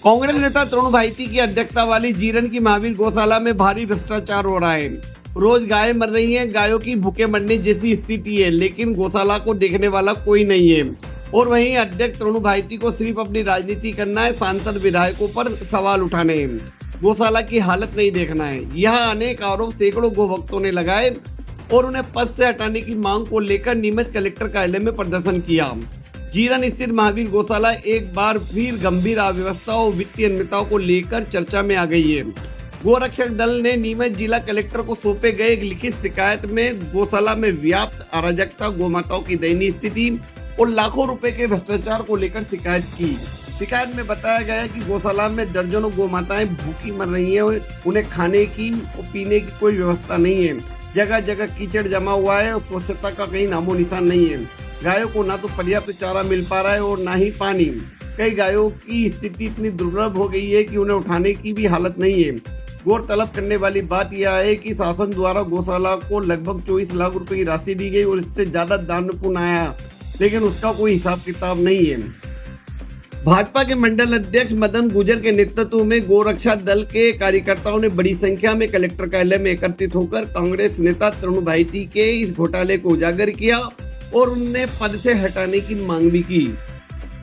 कांग्रेस नेता तरुण भाईटी की अध्यक्षता वाली जीरन की महावीर गौशाला में भारी भ्रष्टाचार हो रहा है। रोज गायें मर रही हैं, गायों की भूखे मरने जैसी स्थिति है, लेकिन गौशाला को देखने वाला कोई नहीं है। और वहीं अध्यक्ष तरुण भाईटी को सिर्फ अपनी राजनीति करना है, सांसद विधायकों पर सवाल उठाने हैं, गौशाला की हालत नहीं देखना है। यह अनेक आरोप सैकड़ों गोभक्तों ने लगाए और उन्हें पद से हटाने की मांग को लेकर नीमच कलेक्टर कार्यालय में प्रदर्शन किया। जीरन स्थित महावीर गौशाला एक बार फिर गंभीर अव्यवस्था और वित्तीय अनियमितताओं को लेकर चर्चा में आ गई है। गोरक्षक दल ने नीमच जिला कलेक्टर को सौंपे गए एक लिखित शिकायत में गौशाला में व्याप्त अराजकता, गोमाताओं की दयनीय स्थिति और लाखों रुपए के भ्रष्टाचार को लेकर शिकायत की। शिकायत में बताया गया कि गौशाला में दर्जनों गोमाताएं भूखी मर रही हैं, उन्हें खाने की और पीने की कोई व्यवस्था नहीं है। जगह जगह कीचड़ जमा हुआ है और स्वच्छता का कहीं नामो निशान नहीं है। गायों को ना तो पर्याप्त चारा मिल पा रहा है और ना ही पानी। कई गायों की स्थिति इतनी दुर्लभ हो गई है कि उन्हें उठाने की भी हालत नहीं है। गौरतलब करने वाली बात यह है कि शासन द्वारा गौशाला को लगभग 24 लाख रुपए की राशि दी गई और इससे ज्यादा दान पुण्य आया, लेकिन उसका कोई हिसाब किताब नहीं है। भाजपा के मंडल अध्यक्ष मदन गुर्जर के नेतृत्व में गोरक्षा दल के कार्यकर्ताओं ने बड़ी संख्या में कलेक्टर कार्यालय में एकत्रित होकर कांग्रेस नेता तरुण भाईटी के इस घोटाले को उजागर किया और उन्हें पद से हटाने की मांग भी की।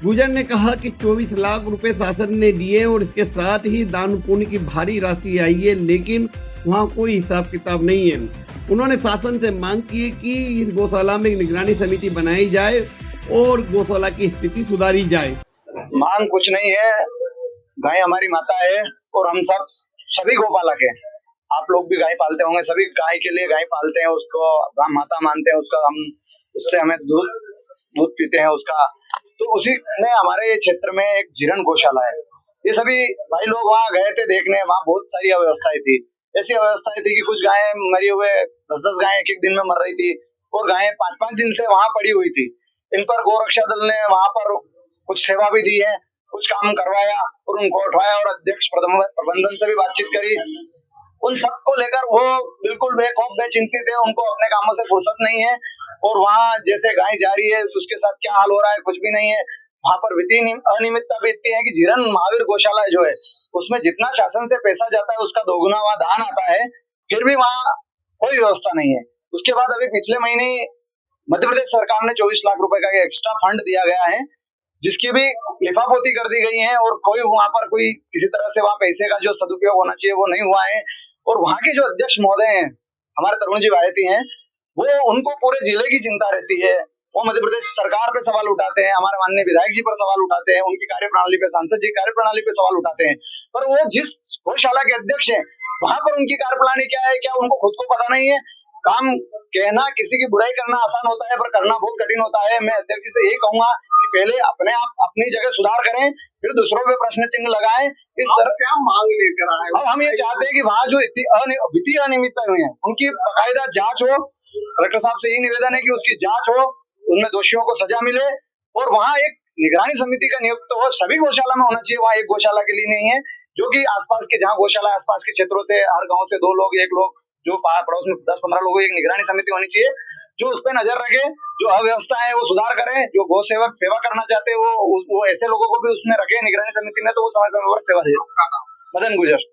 गुर्जर ने कहा कि 24 लाख रुपए शासन ने दिए और इसके साथ ही दान पुण्य की भारी राशि आई है, लेकिन वहां कोई हिसाब किताब नहीं है। उन्होंने शासन से मांग की कि इस गौशाला में एक निगरानी समिति बनाई जाए और गौशाला की स्थिति सुधारी जाए। मांग कुछ नहीं है, गाय हमारी माता है और हम सब सभी गोपालक हैं। आप लोग भी गाय पालते होंगे, सभी गाय के लिए गाय पालते हैं, उसको हम माता मानते हैं, उसका हम उससे हमें दूध पीते हैं उसका। तो उसी में हमारे क्षेत्र में एक जीरन गौशाला है। ये सभी भाई लोग वहाँ गए थे देखने, वहाँ बहुत सारी अव्यवस्थाएं थी। ऐसी अव्यवस्थाएं थी कि कुछ गायें मरी हुए 10-10 गायें एक दिन में मर रही थी और गायें 5-5 दिन से वहाँ पड़ी हुई थी। इन पर गोरक्षा दल ने वहाँ पर कुछ सेवा भी दी है, कुछ काम करवाया और उनको उठवाया और अध्यक्ष प्रबंधन से भी बातचीत करी। उन सबको लेकर वो बिल्कुल बेखौफ बेचिंतित है, उनको अपने कामों से फुर्सत नहीं है और वहाँ जैसे गाय जा रही है उसके साथ क्या हाल हो रहा है कुछ भी नहीं है। वहाँ पर वित्तीय अनियमितता भी इतनी है कि जीरन महावीर गौशाला जो है उसमें जितना शासन से पैसा जाता है उसका दोगुना वहाँ दान आता है, फिर भी वहाँ कोई व्यवस्था नहीं है। उसके बाद अभी पिछले महीने मध्य प्रदेश सरकार ने 24 लाख रुपए का एक्स्ट्रा फंड दिया गया है, जिसकी भी लिफापोती कर दी गई है और कोई वहां पर कोई किसी तरह से वहां पैसे का जो सदुपयोग होना चाहिए वो नहीं हुआ है। और वहां के जो अध्यक्ष महोदय हैं हमारे तरुण जी भाईटी हैं, वो उनको पूरे जिले की चिंता रहती है। वो मध्य प्रदेश सरकार पे सवाल उठाते हैं, हमारे माननीय विधायक जी पर सवाल उठाते हैं, उनकी कार्यप्रणाली पे, सांसद जी कार्यप्रणाली पे सवाल उठाते हैं। पर वो जिस गौशाला के अध्यक्ष हैं वहां पर उनकी कार्यप्रणाली क्या है, क्या उनको खुद को पता नहीं है? काम कहना, किसी की बुराई करना आसान होता है पर करना बहुत कठिन होता है। मैं अध्यक्ष जी से यही कहूंगा कि पहले अपने आप अपनी जगह सुधार करें, फिर दूसरों पे प्रश्न चिन्ह लगाएं। इस तरह क्या मांग लेकर आए? अब हम ये चाहते हैं कि वहाँ जो वित्तीय अनियमितता हुई है उनकी बाकायदा जांच हो। कलेक्टर साहब से यही निवेदन है कि उसकी जांच हो, उनमें दोषियों को सजा मिले और वहाँ एक निगरानी समिति का नियुक्त हो। सभी गौशाला में होना चाहिए, वहाँ एक गौशाला के लिए नहीं है, जो कि आसपास के जहाँ गौशाला आसपास के क्षेत्रों से हर गाँव से 2 लोग 1 लोग, जो पड़ोस में 10-15 लोगों की एक निगरानी समिति होनी चाहिए जो उस पर नजर रखे, जो अव्यवस्था है वो सुधार करे, जो गौ सेवक सेवा करना चाहते हैं वो ऐसे लोगों को भी उसमें रखे निगरानी समिति में, तो वो समय समय पर सेवा दे। मदन गुर्जर।